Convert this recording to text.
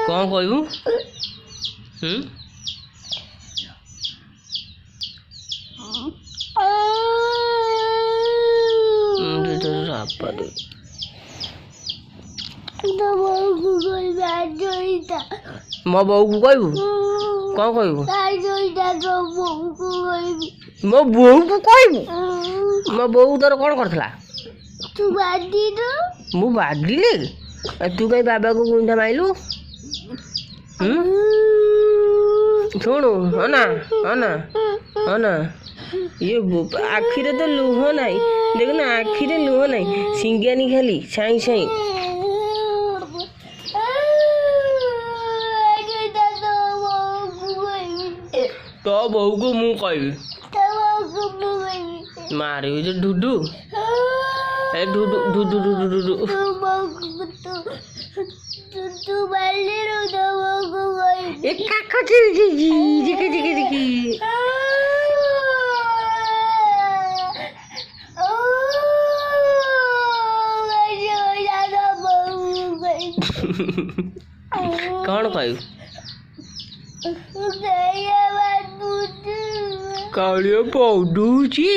कौन कहबू मो बो को कहबू कौन कहबू मो बो को कहबू मो बो तोर कौन करथला तू बादी दो मु बादिले तू कहीं बाबा को गुंडा माइलू शुणु हना हना हना ये आखिरे तो लुह नहीं देख ना आखिरे लुह नहीं सिंगानी खाली साई साई तो बहू को मु कहबी मारे जो ढुडू ए ढुडू ढुडू ढुडू ढुडू तू बाली रो दो को एक काका जी दिखे दिखे दिखे कौन कहू कालिया पौडूची